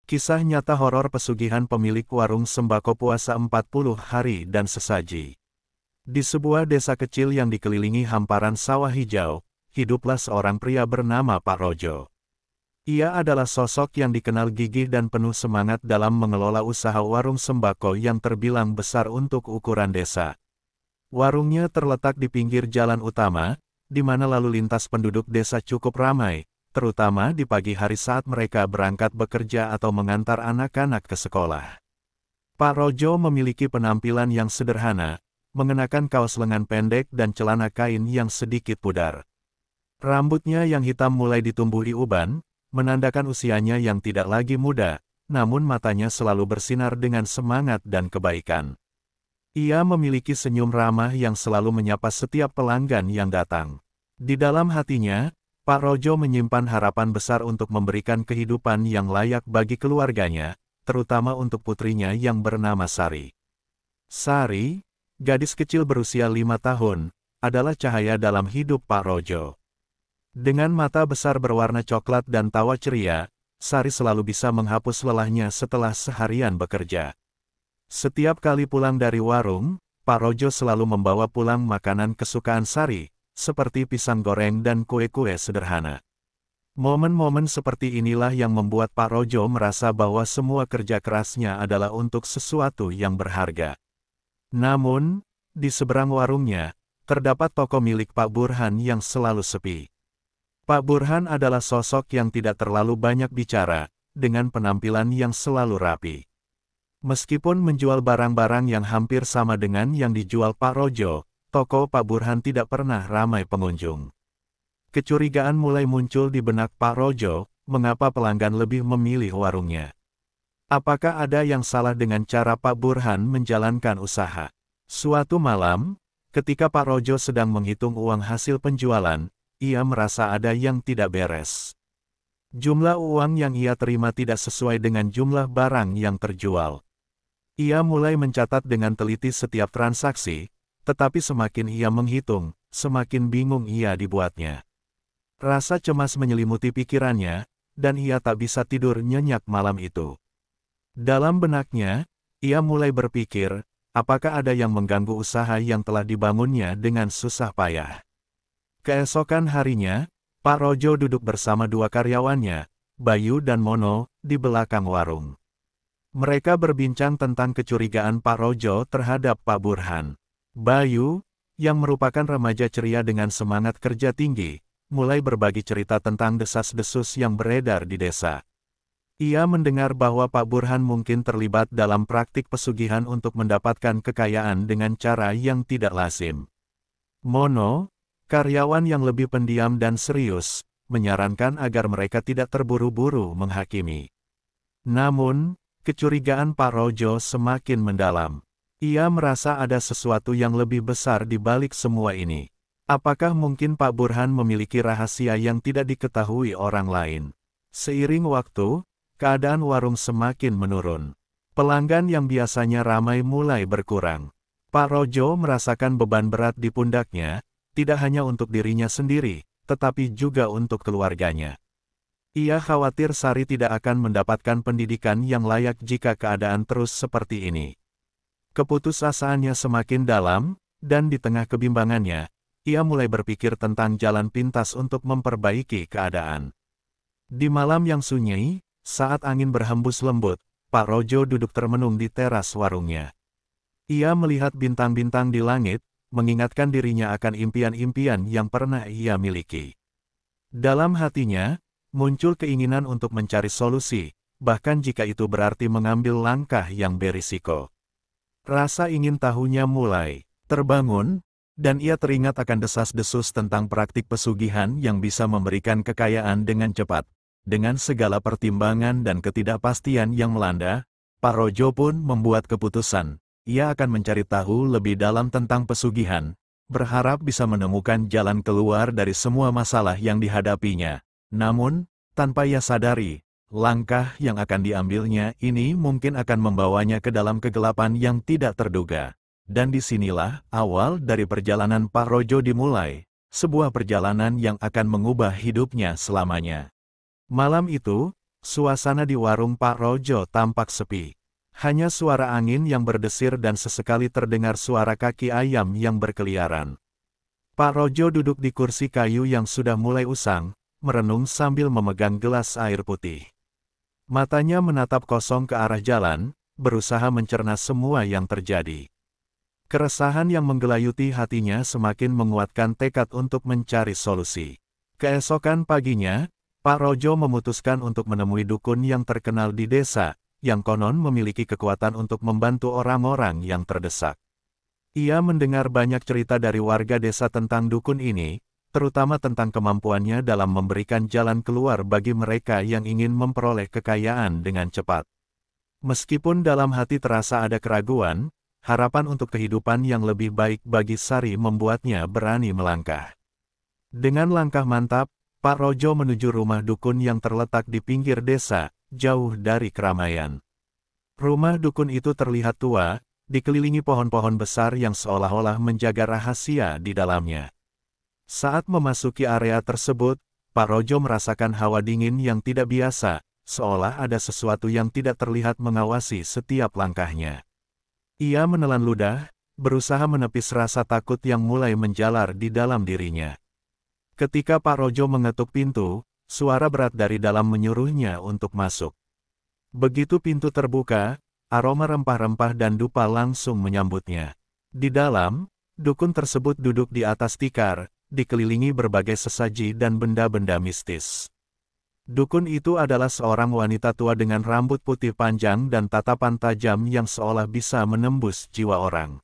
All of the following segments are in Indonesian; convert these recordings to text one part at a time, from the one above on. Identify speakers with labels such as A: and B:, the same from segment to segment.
A: Kisah nyata horor pesugihan pemilik warung sembako puasa 40 hari dan sesaji. Di sebuah desa kecil yang dikelilingi hamparan sawah hijau, hiduplah seorang pria bernama Pak Rojo. Ia adalah sosok yang dikenal gigih dan penuh semangat dalam mengelola usaha warung sembako yang terbilang besar untuk ukuran desa. Warungnya terletak di pinggir jalan utama, di mana lalu lintas penduduk desa cukup ramai, terutama di pagi hari saat mereka berangkat bekerja atau mengantar anak-anak ke sekolah. Pak Rojo memiliki penampilan yang sederhana, mengenakan kaos lengan pendek dan celana kain yang sedikit pudar. Rambutnya yang hitam mulai ditumbuhi uban, menandakan usianya yang tidak lagi muda, namun matanya selalu bersinar dengan semangat dan kebaikan. Ia memiliki senyum ramah yang selalu menyapa setiap pelanggan yang datang. Di dalam hatinya, Pak Rojo menyimpan harapan besar untuk memberikan kehidupan yang layak bagi keluarganya, terutama untuk putrinya yang bernama Sari. Sari, gadis kecil berusia 5 tahun, adalah cahaya dalam hidup Pak Rojo. Dengan mata besar berwarna coklat dan tawa ceria, Sari selalu bisa menghapus lelahnya setelah seharian bekerja. Setiap kali pulang dari warung, Pak Rojo selalu membawa pulang makanan kesukaan Sari, seperti pisang goreng dan kue-kue sederhana. Momen-momen seperti inilah yang membuat Pak Rojo merasa bahwa semua kerja kerasnya adalah untuk sesuatu yang berharga. Namun, di seberang warungnya, terdapat toko milik Pak Burhan yang selalu sepi. Pak Burhan adalah sosok yang tidak terlalu banyak bicara, dengan penampilan yang selalu rapi. Meskipun menjual barang-barang yang hampir sama dengan yang dijual Pak Rojo, toko Pak Burhan tidak pernah ramai pengunjung. Kecurigaan mulai muncul di benak Pak Rojo, mengapa pelanggan lebih memilih warungnya. Apakah ada yang salah dengan cara Pak Burhan menjalankan usaha? Suatu malam, ketika Pak Rojo sedang menghitung uang hasil penjualan, ia merasa ada yang tidak beres. Jumlah uang yang ia terima tidak sesuai dengan jumlah barang yang terjual. Ia mulai mencatat dengan teliti setiap transaksi, tetapi semakin ia menghitung, semakin bingung ia dibuatnya. Rasa cemas menyelimuti pikirannya, dan ia tak bisa tidur nyenyak malam itu. Dalam benaknya, ia mulai berpikir, apakah ada yang mengganggu usaha yang telah dibangunnya dengan susah payah. Keesokan harinya, Pak Rojo duduk bersama dua karyawannya, Bayu dan Mono, di belakang warung. Mereka berbincang tentang kecurigaan Pak Rojo terhadap Pak Burhan. Bayu, yang merupakan remaja ceria dengan semangat kerja tinggi, mulai berbagi cerita tentang desas-desus yang beredar di desa. Ia mendengar bahwa Pak Burhan mungkin terlibat dalam praktik pesugihan untuk mendapatkan kekayaan dengan cara yang tidak lazim. Mono, karyawan yang lebih pendiam dan serius, menyarankan agar mereka tidak terburu-buru menghakimi. Namun, kecurigaan Pak Rojo semakin mendalam. Ia merasa ada sesuatu yang lebih besar di balik semua ini. Apakah mungkin Pak Burhan memiliki rahasia yang tidak diketahui orang lain? Seiring waktu, keadaan warung semakin menurun. Pelanggan yang biasanya ramai mulai berkurang. Pak Rojo merasakan beban berat di pundaknya, tidak hanya untuk dirinya sendiri, tetapi juga untuk keluarganya. Ia khawatir Sari tidak akan mendapatkan pendidikan yang layak jika keadaan terus seperti ini. Keputusasaannya semakin dalam, dan di tengah kebimbangannya, ia mulai berpikir tentang jalan pintas untuk memperbaiki keadaan. Di malam yang sunyi, saat angin berhembus lembut, Pak Rojo duduk termenung di teras warungnya. Ia melihat bintang-bintang di langit, mengingatkan dirinya akan impian-impian yang pernah ia miliki. Dalam hatinya, muncul keinginan untuk mencari solusi, bahkan jika itu berarti mengambil langkah yang berisiko. Rasa ingin tahunya mulai terbangun, dan ia teringat akan desas-desus tentang praktik pesugihan yang bisa memberikan kekayaan dengan cepat. Dengan segala pertimbangan dan ketidakpastian yang melanda, Pak Rojo pun membuat keputusan. Ia akan mencari tahu lebih dalam tentang pesugihan, berharap bisa menemukan jalan keluar dari semua masalah yang dihadapinya. Namun, tanpa ia sadari, langkah yang akan diambilnya ini mungkin akan membawanya ke dalam kegelapan yang tidak terduga. Dan disinilah awal dari perjalanan Pak Rojo dimulai, sebuah perjalanan yang akan mengubah hidupnya selamanya. Malam itu, suasana di warung Pak Rojo tampak sepi. Hanya suara angin yang berdesir dan sesekali terdengar suara kaki ayam yang berkeliaran. Pak Rojo duduk di kursi kayu yang sudah mulai usang, merenung sambil memegang gelas air putih. Matanya menatap kosong ke arah jalan, berusaha mencerna semua yang terjadi. Keresahan yang menggelayuti hatinya semakin menguatkan tekad untuk mencari solusi. Keesokan paginya, Pak Rojo memutuskan untuk menemui dukun yang terkenal di desa, yang konon memiliki kekuatan untuk membantu orang-orang yang terdesak. Ia mendengar banyak cerita dari warga desa tentang dukun ini, terutama tentang kemampuannya dalam memberikan jalan keluar bagi mereka yang ingin memperoleh kekayaan dengan cepat. Meskipun dalam hati terasa ada keraguan, harapan untuk kehidupan yang lebih baik bagi Sari membuatnya berani melangkah. Dengan langkah mantap, Pak Rojo menuju rumah dukun yang terletak di pinggir desa, jauh dari keramaian. Rumah dukun itu terlihat tua, dikelilingi pohon-pohon besar yang seolah-olah menjaga rahasia di dalamnya. Saat memasuki area tersebut, Pak Rojo merasakan hawa dingin yang tidak biasa, seolah ada sesuatu yang tidak terlihat mengawasi setiap langkahnya. Ia menelan ludah, berusaha menepis rasa takut yang mulai menjalar di dalam dirinya. Ketika Pak Rojo mengetuk pintu, suara berat dari dalam menyuruhnya untuk masuk. Begitu pintu terbuka, aroma rempah-rempah dan dupa langsung menyambutnya. Di dalam, dukun tersebut duduk di atas tikar, dikelilingi berbagai sesaji dan benda-benda mistis. Dukun itu adalah seorang wanita tua dengan rambut putih panjang dan tatapan tajam yang seolah bisa menembus jiwa orang.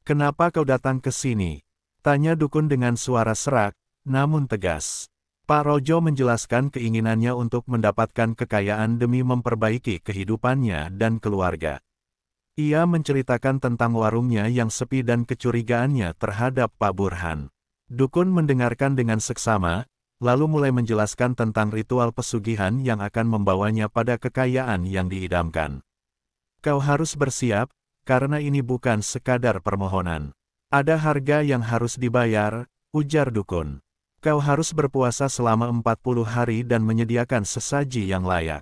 A: "Kenapa kau datang ke sini?" tanya dukun dengan suara serak, namun tegas. Pak Rojo menjelaskan keinginannya untuk mendapatkan kekayaan demi memperbaiki kehidupannya dan keluarga. Ia menceritakan tentang warungnya yang sepi dan kecurigaannya terhadap Pak Burhan. Dukun mendengarkan dengan seksama, lalu mulai menjelaskan tentang ritual pesugihan yang akan membawanya pada kekayaan yang diidamkan. "Kau harus bersiap, karena ini bukan sekadar permohonan. Ada harga yang harus dibayar," ujar dukun. "Kau harus berpuasa selama 40 hari dan menyediakan sesaji yang layak.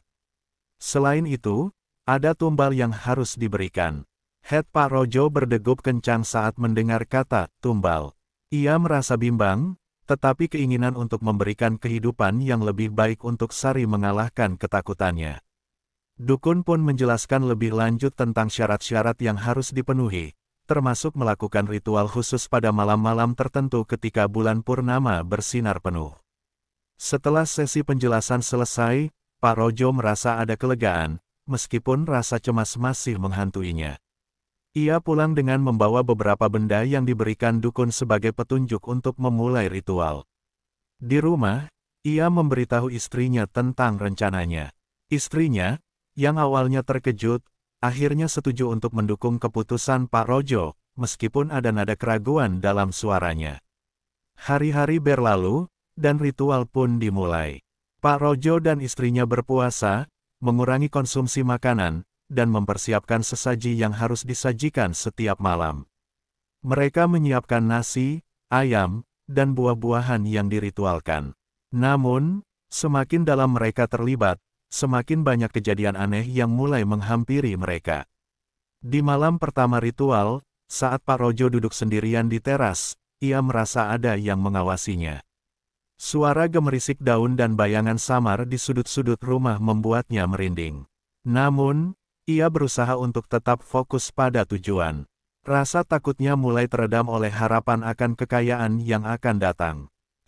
A: Selain itu, ada tumbal yang harus diberikan." Pak Rojo berdegup kencang saat mendengar kata tumbal. Ia merasa bimbang, tetapi keinginan untuk memberikan kehidupan yang lebih baik untuk Sari mengalahkan ketakutannya. Dukun pun menjelaskan lebih lanjut tentang syarat-syarat yang harus dipenuhi, termasuk melakukan ritual khusus pada malam-malam tertentu ketika bulan purnama bersinar penuh. Setelah sesi penjelasan selesai, Pak Rojo merasa ada kelegaan, meskipun rasa cemas masih menghantuinya. Ia pulang dengan membawa beberapa benda yang diberikan dukun sebagai petunjuk untuk memulai ritual. Di rumah, ia memberitahu istrinya tentang rencananya. Istrinya, yang awalnya terkejut, akhirnya setuju untuk mendukung keputusan Pak Rojo, meskipun ada nada keraguan dalam suaranya. Hari-hari berlalu, dan ritual pun dimulai. Pak Rojo dan istrinya berpuasa, mengurangi konsumsi makanan, dan mempersiapkan sesaji yang harus disajikan setiap malam. Mereka menyiapkan nasi, ayam, dan buah-buahan yang diritualkan. Namun, semakin dalam mereka terlibat, semakin banyak kejadian aneh yang mulai menghampiri mereka. Di malam pertama ritual, saat Pak Rojo duduk sendirian di teras, ia merasa ada yang mengawasinya. Suara gemerisik daun dan bayangan samar di sudut-sudut rumah membuatnya merinding. Namun, ia berusaha untuk tetap fokus pada tujuan. Rasa takutnya mulai teredam oleh harapan akan kekayaan yang akan datang.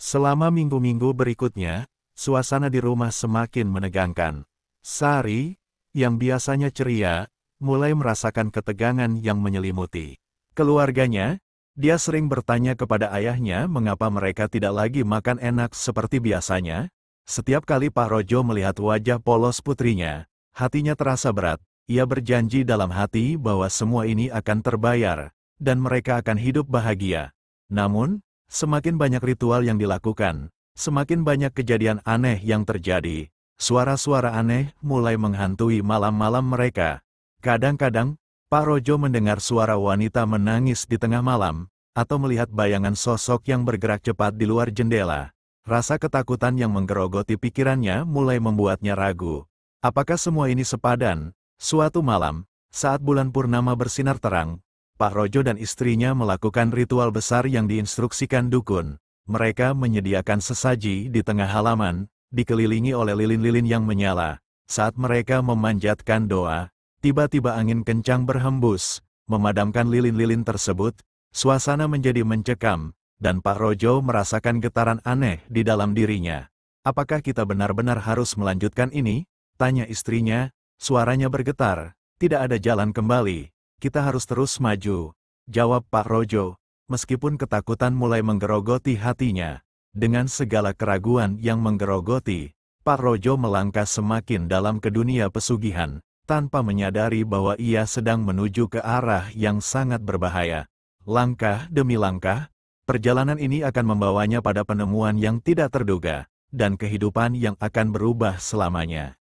A: Selama minggu-minggu berikutnya, suasana di rumah semakin menegangkan. Sari, yang biasanya ceria, mulai merasakan ketegangan yang menyelimuti keluarganya. Dia sering bertanya kepada ayahnya mengapa mereka tidak lagi makan enak seperti biasanya. Setiap kali Pak Rojo melihat wajah polos putrinya, hatinya terasa berat. Ia berjanji dalam hati bahwa semua ini akan terbayar, dan mereka akan hidup bahagia. Namun, semakin banyak ritual yang dilakukan, semakin banyak kejadian aneh yang terjadi. Suara-suara aneh mulai menghantui malam-malam mereka. Kadang-kadang, Pak Rojo mendengar suara wanita menangis di tengah malam, atau melihat bayangan sosok yang bergerak cepat di luar jendela. Rasa ketakutan yang menggerogoti pikirannya mulai membuatnya ragu. Apakah semua ini sepadan? Suatu malam, saat bulan purnama bersinar terang, Pak Rojo dan istrinya melakukan ritual besar yang diinstruksikan dukun. Mereka menyediakan sesaji di tengah halaman, dikelilingi oleh lilin-lilin yang menyala. Saat mereka memanjatkan doa, tiba-tiba angin kencang berhembus, memadamkan lilin-lilin tersebut. Suasana menjadi mencekam, dan Pak Rojo merasakan getaran aneh di dalam dirinya. "Apakah kita benar-benar harus melanjutkan ini?" tanya istrinya, suaranya bergetar. "Tidak ada jalan kembali, kita harus terus maju," jawab Pak Rojo, meskipun ketakutan mulai menggerogoti hatinya. Dengan segala keraguan yang menggerogoti, Pak Rojo melangkah semakin dalam ke dunia pesugihan, tanpa menyadari bahwa ia sedang menuju ke arah yang sangat berbahaya. Langkah demi langkah, perjalanan ini akan membawanya pada penemuan yang tidak terduga, dan kehidupan yang akan berubah selamanya.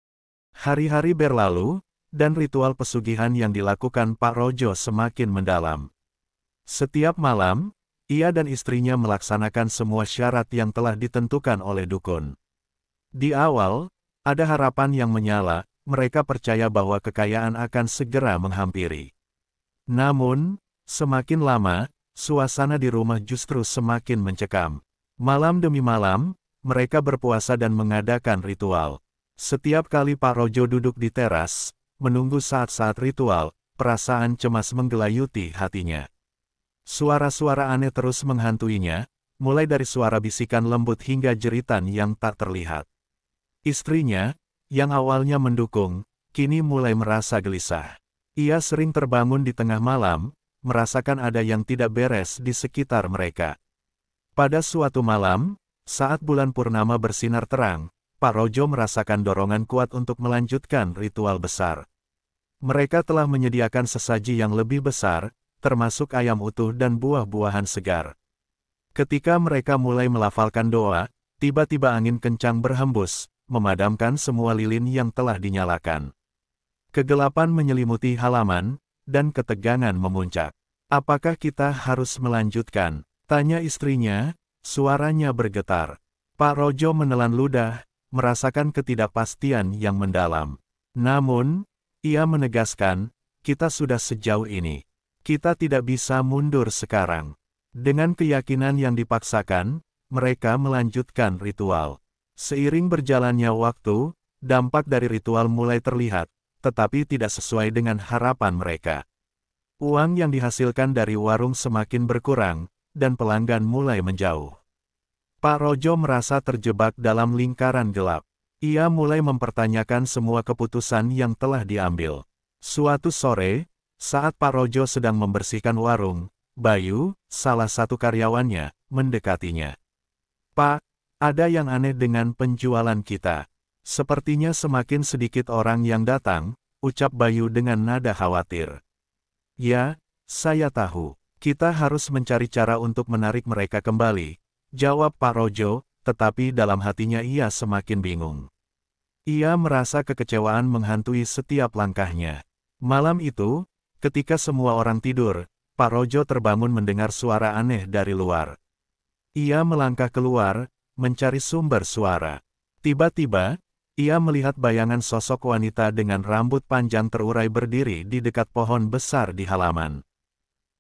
A: Hari-hari berlalu, dan ritual pesugihan yang dilakukan Pak Rojo semakin mendalam. Setiap malam, ia dan istrinya melaksanakan semua syarat yang telah ditentukan oleh dukun. Di awal, ada harapan yang menyala, mereka percaya bahwa kekayaan akan segera menghampiri. Namun, semakin lama, suasana di rumah justru semakin mencekam. Malam demi malam, mereka berpuasa dan mengadakan ritual. Setiap kali Pak Rojo duduk di teras, menunggu saat-saat ritual, perasaan cemas menggelayuti hatinya. Suara-suara aneh terus menghantuinya, mulai dari suara bisikan lembut hingga jeritan yang tak terlihat. Istrinya, yang awalnya mendukung, kini mulai merasa gelisah. Ia sering terbangun di tengah malam, merasakan ada yang tidak beres di sekitar mereka. Pada suatu malam, saat bulan purnama bersinar terang, Pak Rojo merasakan dorongan kuat untuk melanjutkan ritual besar. Mereka telah menyediakan sesaji yang lebih besar, termasuk ayam utuh dan buah-buahan segar. Ketika mereka mulai melafalkan doa, tiba-tiba angin kencang berhembus, memadamkan semua lilin yang telah dinyalakan. Kegelapan menyelimuti halaman, dan ketegangan memuncak. "Apakah kita harus melanjutkan?" tanya istrinya, suaranya bergetar. Pak Rojo menelan ludah, merasakan ketidakpastian yang mendalam. Namun, ia menegaskan, "Kita sudah sejauh ini. Kita tidak bisa mundur sekarang." Dengan keyakinan yang dipaksakan, mereka melanjutkan ritual. Seiring berjalannya waktu, dampak dari ritual mulai terlihat, tetapi tidak sesuai dengan harapan mereka. Uang yang dihasilkan dari warung semakin berkurang, dan pelanggan mulai menjauh. Pak Rojo merasa terjebak dalam lingkaran gelap. Ia mulai mempertanyakan semua keputusan yang telah diambil. Suatu sore, saat Pak Rojo sedang membersihkan warung, Bayu, salah satu karyawannya, mendekatinya. "Pak, ada yang aneh dengan penjualan kita. Sepertinya semakin sedikit orang yang datang," ucap Bayu dengan nada khawatir. "Ya, saya tahu. Kita harus mencari cara untuk menarik mereka kembali," jawab Pak Rojo, tetapi dalam hatinya ia semakin bingung. Ia merasa kekecewaan menghantui setiap langkahnya. Malam itu, ketika semua orang tidur, Pak Rojo terbangun mendengar suara aneh dari luar. Ia melangkah keluar, mencari sumber suara. Tiba-tiba, ia melihat bayangan sosok wanita dengan rambut panjang terurai berdiri di dekat pohon besar di halaman.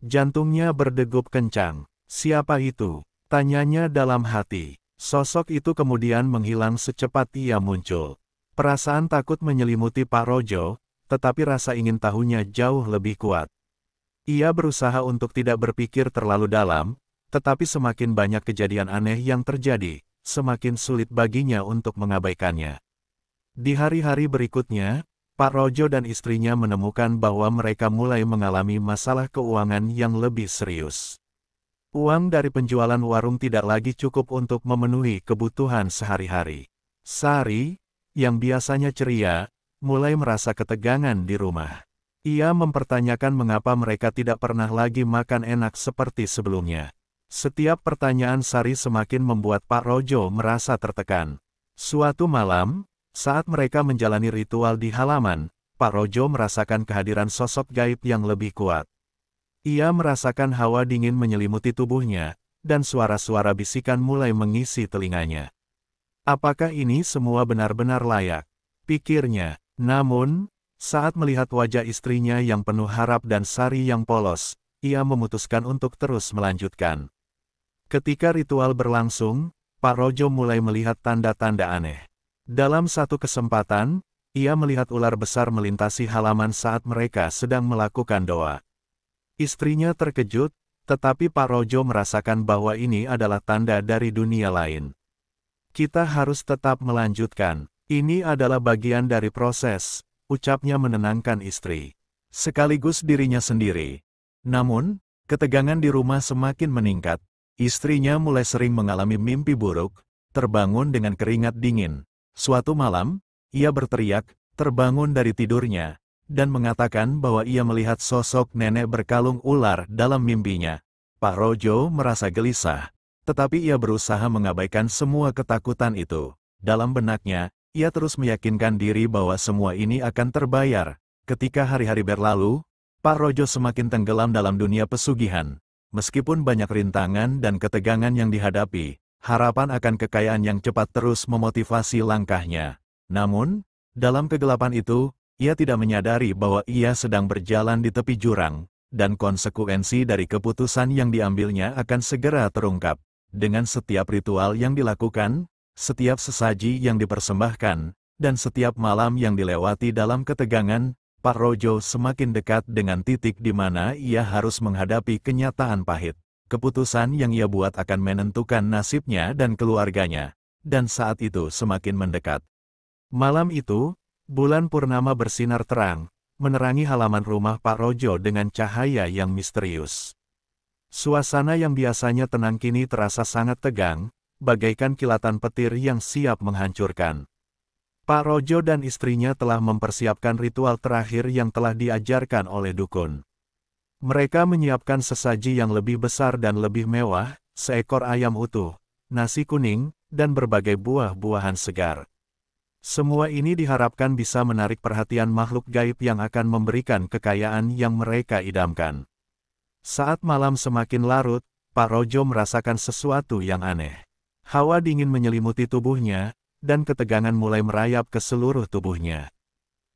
A: Jantungnya berdegup kencang. "Siapa itu?" tanyanya dalam hati. Sosok itu kemudian menghilang secepat ia muncul. Perasaan takut menyelimuti Pak Rojo, tetapi rasa ingin tahunya jauh lebih kuat. Ia berusaha untuk tidak berpikir terlalu dalam, tetapi semakin banyak kejadian aneh yang terjadi, semakin sulit baginya untuk mengabaikannya. Di hari-hari berikutnya, Pak Rojo dan istrinya menemukan bahwa mereka mulai mengalami masalah keuangan yang lebih serius. Uang dari penjualan warung tidak lagi cukup untuk memenuhi kebutuhan sehari-hari. Sari, yang biasanya ceria, mulai merasa ketegangan di rumah. Ia mempertanyakan mengapa mereka tidak pernah lagi makan enak seperti sebelumnya. Setiap pertanyaan Sari semakin membuat Pak Rojo merasa tertekan. Suatu malam, saat mereka menjalani ritual di halaman, Pak Rojo merasakan kehadiran sosok gaib yang lebih kuat. Ia merasakan hawa dingin menyelimuti tubuhnya, dan suara-suara bisikan mulai mengisi telinganya. Apakah ini semua benar-benar layak? Pikirnya, Namun, saat melihat wajah istrinya yang penuh harap dan sari yang polos, ia memutuskan untuk terus melanjutkan. Ketika ritual berlangsung, Pak Rojo mulai melihat tanda-tanda aneh. Dalam satu kesempatan, ia melihat ular besar melintasi halaman saat mereka sedang melakukan doa. Istrinya terkejut, tetapi Pak Rojo merasakan bahwa ini adalah tanda dari dunia lain. Kita harus tetap melanjutkan. Ini adalah bagian dari proses, ucapnya menenangkan istri. Sekaligus dirinya sendiri. Namun, ketegangan di rumah semakin meningkat. Istrinya mulai sering mengalami mimpi buruk, terbangun dengan keringat dingin. Suatu malam, ia berteriak, terbangun dari tidurnya, dan mengatakan bahwa ia melihat sosok nenek berkalung ular dalam mimpinya. Pak Rojo merasa gelisah, tetapi ia berusaha mengabaikan semua ketakutan itu. Dalam benaknya, ia terus meyakinkan diri bahwa semua ini akan terbayar. Ketika hari-hari berlalu, Pak Rojo semakin tenggelam dalam dunia pesugihan. Meskipun banyak rintangan dan ketegangan yang dihadapi, harapan akan kekayaan yang cepat terus memotivasi langkahnya. Namun, dalam kegelapan itu, ia tidak menyadari bahwa ia sedang berjalan di tepi jurang, dan konsekuensi dari keputusan yang diambilnya akan segera terungkap. Dengan setiap ritual yang dilakukan, setiap sesaji yang dipersembahkan, dan setiap malam yang dilewati dalam ketegangan, Pak Rojo semakin dekat dengan titik di mana ia harus menghadapi kenyataan pahit. Keputusan yang ia buat akan menentukan nasibnya dan keluarganya, dan saat itu semakin mendekat. Malam itu, bulan purnama bersinar terang, menerangi halaman rumah Pak Rojo dengan cahaya yang misterius. Suasana yang biasanya tenang kini terasa sangat tegang, bagaikan kilatan petir yang siap menghancurkan. Pak Rojo dan istrinya telah mempersiapkan ritual terakhir yang telah diajarkan oleh dukun. Mereka menyiapkan sesaji yang lebih besar dan lebih mewah, seekor ayam utuh, nasi kuning, dan berbagai buah-buahan segar. Semua ini diharapkan bisa menarik perhatian makhluk gaib yang akan memberikan kekayaan yang mereka idamkan. Saat malam semakin larut, Pak Rojo merasakan sesuatu yang aneh. Hawa dingin menyelimuti tubuhnya, dan ketegangan mulai merayap ke seluruh tubuhnya.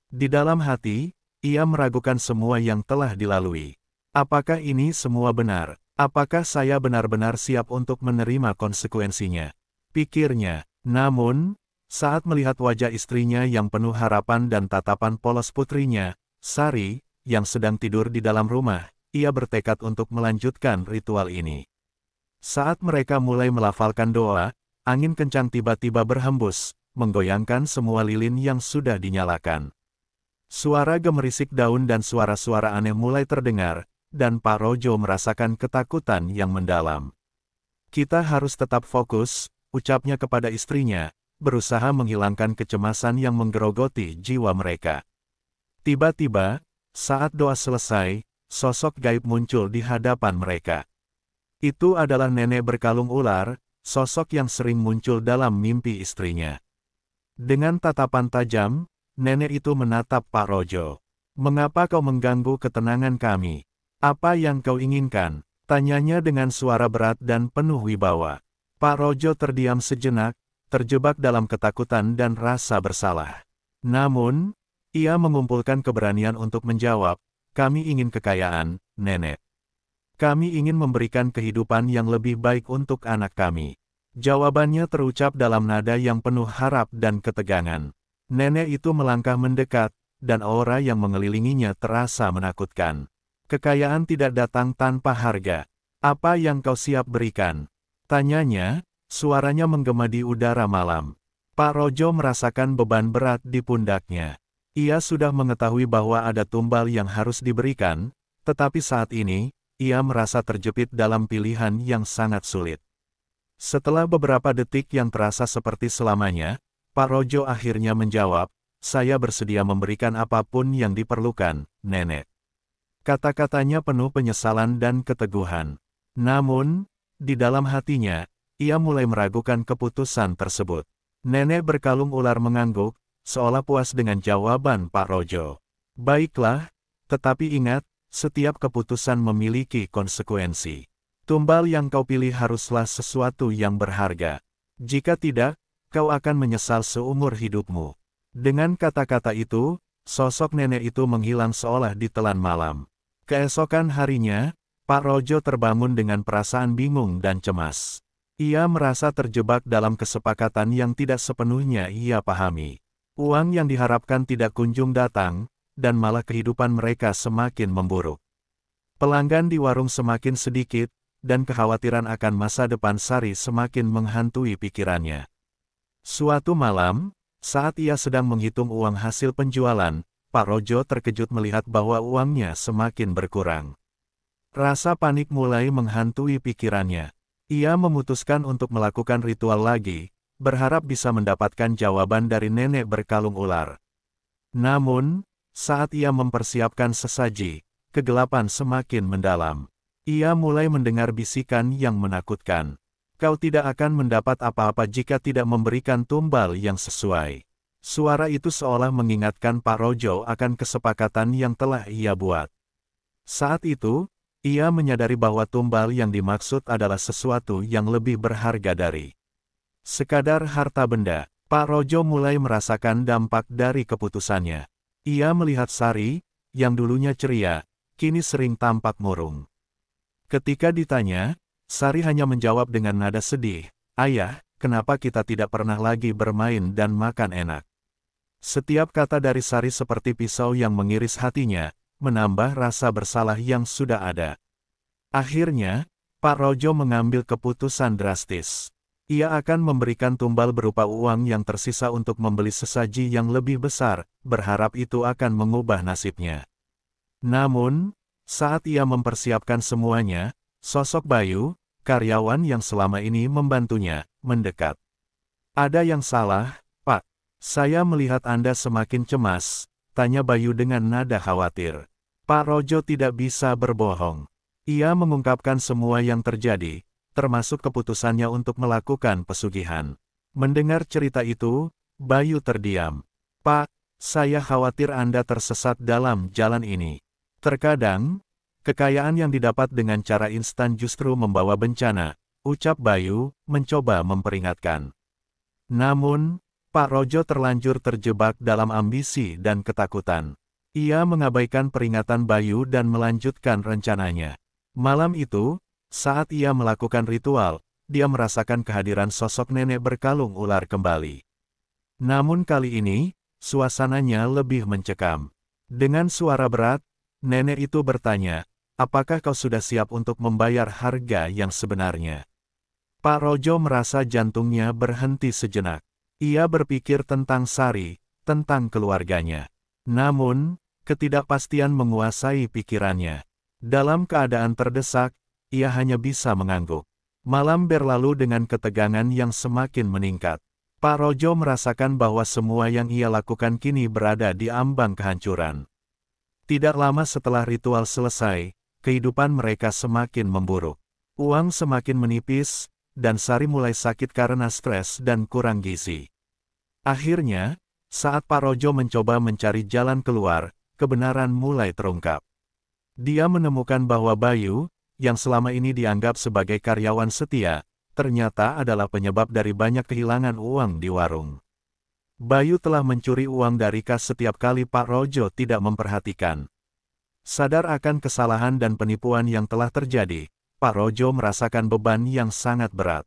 A: Di dalam hati, ia meragukan semua yang telah dilalui. Apakah ini semua benar? Apakah saya benar-benar siap untuk menerima konsekuensinya? Pikirnya. Namun, saat melihat wajah istrinya yang penuh harapan dan tatapan polos putrinya, Sari, yang sedang tidur di dalam rumah, ia bertekad untuk melanjutkan ritual ini. Saat mereka mulai melafalkan doa, angin kencang tiba-tiba berhembus, menggoyangkan semua lilin yang sudah dinyalakan. Suara gemerisik daun dan suara-suara aneh mulai terdengar, dan Pak Rojo merasakan ketakutan yang mendalam. Kita harus tetap fokus, ucapnya kepada istrinya, berusaha menghilangkan kecemasan yang menggerogoti jiwa mereka. Tiba-tiba, saat doa selesai, sosok gaib muncul di hadapan mereka. Itu adalah nenek berkalung ular, sosok yang sering muncul dalam mimpi istrinya. Dengan tatapan tajam, nenek itu menatap Pak Rojo. "Mengapa kau mengganggu ketenangan kami? Apa yang kau inginkan?" tanyanya dengan suara berat dan penuh wibawa. Pak Rojo terdiam sejenak, terjebak dalam ketakutan dan rasa bersalah. Namun, ia mengumpulkan keberanian untuk menjawab, "Kami ingin kekayaan, nenek. Kami ingin memberikan kehidupan yang lebih baik untuk anak kami." Jawabannya terucap dalam nada yang penuh harap dan ketegangan. Nenek itu melangkah mendekat, dan aura yang mengelilinginya terasa menakutkan. "Kekayaan tidak datang tanpa harga. Apa yang kau siap berikan?" tanyanya, suaranya menggema di udara malam. Pak Rojo merasakan beban berat di pundaknya. Ia sudah mengetahui bahwa ada tumbal yang harus diberikan, tetapi saat ini, ia merasa terjepit dalam pilihan yang sangat sulit. Setelah beberapa detik yang terasa seperti selamanya, Pak Rojo akhirnya menjawab, "Saya bersedia memberikan apapun yang diperlukan, nenek." Kata-katanya penuh penyesalan dan keteguhan. Namun, di dalam hatinya, ia mulai meragukan keputusan tersebut. Nenek berkalung ular mengangguk, seolah puas dengan jawaban Pak Rojo. "Baiklah, tetapi ingat, setiap keputusan memiliki konsekuensi. Tumbal yang kau pilih haruslah sesuatu yang berharga. Jika tidak, kau akan menyesal seumur hidupmu." Dengan kata-kata itu, sosok nenek itu menghilang seolah ditelan malam. Keesokan harinya, Pak Rojo terbangun dengan perasaan bingung dan cemas. Ia merasa terjebak dalam kesepakatan yang tidak sepenuhnya ia pahami. Uang yang diharapkan tidak kunjung datang, dan malah kehidupan mereka semakin memburuk. Pelanggan di warung semakin sedikit, dan kekhawatiran akan masa depan Sari semakin menghantui pikirannya. Suatu malam, saat ia sedang menghitung uang hasil penjualan, Pak Rojo terkejut melihat bahwa uangnya semakin berkurang. Rasa panik mulai menghantui pikirannya. Ia memutuskan untuk melakukan ritual lagi, berharap bisa mendapatkan jawaban dari nenek berkalung ular. Namun, saat ia mempersiapkan sesaji, kegelapan semakin mendalam. Ia mulai mendengar bisikan yang menakutkan. Kau tidak akan mendapat apa-apa jika tidak memberikan tumbal yang sesuai. Suara itu seolah mengingatkan Pak Rojo akan kesepakatan yang telah ia buat. Saat itu, ia menyadari bahwa tumbal yang dimaksud adalah sesuatu yang lebih berharga dari sekadar harta benda. Pak Rojo mulai merasakan dampak dari keputusannya. Ia melihat Sari, yang dulunya ceria, kini sering tampak murung. Ketika ditanya, Sari hanya menjawab dengan nada sedih, "Ayah, kenapa kita tidak pernah lagi bermain dan makan enak?" Setiap kata dari Sari seperti pisau yang mengiris hatinya, menambah rasa bersalah yang sudah ada. Akhirnya, Pak Rojo mengambil keputusan drastis. Ia akan memberikan tumbal berupa uang yang tersisa untuk membeli sesaji yang lebih besar, berharap itu akan mengubah nasibnya. Namun, saat ia mempersiapkan semuanya, sosok Bayu, karyawan yang selama ini membantunya, mendekat. "Ada yang salah, Pak? Saya melihat Anda semakin cemas," tanya Bayu dengan nada khawatir. Pak Rojo tidak bisa berbohong. Ia mengungkapkan semua yang terjadi, termasuk keputusannya untuk melakukan pesugihan. Mendengar cerita itu, Bayu terdiam. "Pak, saya khawatir Anda tersesat dalam jalan ini. Terkadang, kekayaan yang didapat dengan cara instan justru membawa bencana," ucap Bayu, mencoba memperingatkan. Namun, Pak Rojo terlanjur terjebak dalam ambisi dan ketakutan. Ia mengabaikan peringatan Bayu dan melanjutkan rencananya. Malam itu, saat ia melakukan ritual, dia merasakan kehadiran sosok nenek berkalung ular kembali. Namun kali ini, suasananya lebih mencekam. Dengan suara berat, nenek itu bertanya, "Apakah kau sudah siap untuk membayar harga yang sebenarnya?" Pak Rojo merasa jantungnya berhenti sejenak. Ia berpikir tentang Sari, tentang keluarganya. Namun, ketidakpastian menguasai pikirannya. Dalam keadaan terdesak, ia hanya bisa mengangguk. Malam berlalu dengan ketegangan yang semakin meningkat. Pak Rojo merasakan bahwa semua yang ia lakukan kini berada di ambang kehancuran. Tidak lama setelah ritual selesai, kehidupan mereka semakin memburuk. Uang semakin menipis, dan Sari mulai sakit karena stres dan kurang gizi. Akhirnya, saat Pak Rojo mencoba mencari jalan keluar, kebenaran mulai terungkap. Dia menemukan bahwa Bayu, yang selama ini dianggap sebagai karyawan setia, ternyata adalah penyebab dari banyak kehilangan uang di warung. Bayu telah mencuri uang dari kas setiap kali Pak Rojo tidak memperhatikan. Sadar akan kesalahan dan penipuan yang telah terjadi, Pak Rojo merasakan beban yang sangat berat.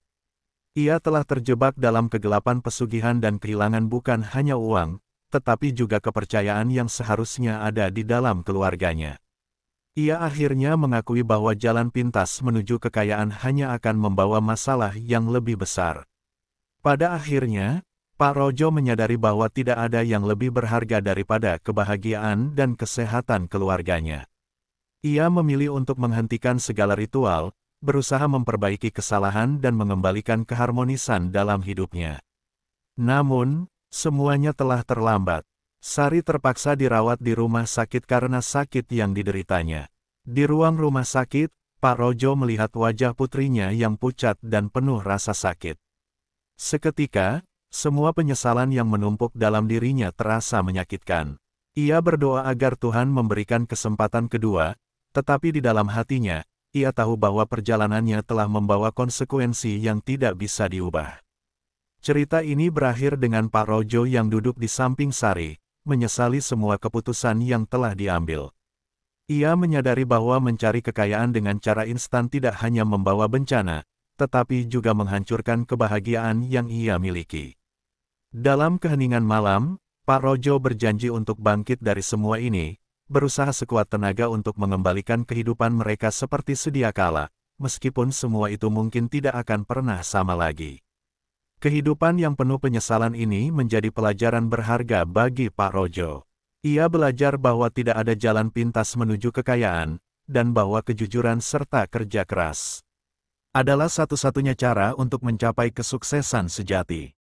A: Ia telah terjebak dalam kegelapan pesugihan dan kehilangan bukan hanya uang, tetapi juga kepercayaan yang seharusnya ada di dalam keluarganya. Ia akhirnya mengakui bahwa jalan pintas menuju kekayaan hanya akan membawa masalah yang lebih besar. Pada akhirnya, Pak Rojo menyadari bahwa tidak ada yang lebih berharga daripada kebahagiaan dan kesehatan keluarganya. Ia memilih untuk menghentikan segala ritual, berusaha memperbaiki kesalahan dan mengembalikan keharmonisan dalam hidupnya. Namun, semuanya telah terlambat. Sari terpaksa dirawat di rumah sakit karena sakit yang dideritanya. Di ruang rumah sakit, Pak Rojo melihat wajah putrinya yang pucat dan penuh rasa sakit. Seketika, semua penyesalan yang menumpuk dalam dirinya terasa menyakitkan. Ia berdoa agar Tuhan memberikan kesempatan kedua, tetapi di dalam hatinya, ia tahu bahwa perjalanannya telah membawa konsekuensi yang tidak bisa diubah. Cerita ini berakhir dengan Pak Rojo yang duduk di samping Sari, menyesali semua keputusan yang telah diambil. Ia menyadari bahwa mencari kekayaan dengan cara instan tidak hanya membawa bencana, tetapi juga menghancurkan kebahagiaan yang ia miliki. Dalam keheningan malam, Pak Rojo berjanji untuk bangkit dari semua ini, berusaha sekuat tenaga untuk mengembalikan kehidupan mereka seperti sedia kala, meskipun semua itu mungkin tidak akan pernah sama lagi. Kehidupan yang penuh penyesalan ini menjadi pelajaran berharga bagi Pak Rojo. Ia belajar bahwa tidak ada jalan pintas menuju kekayaan, dan bahwa kejujuran serta kerja keras adalah satu-satunya cara untuk mencapai kesuksesan sejati.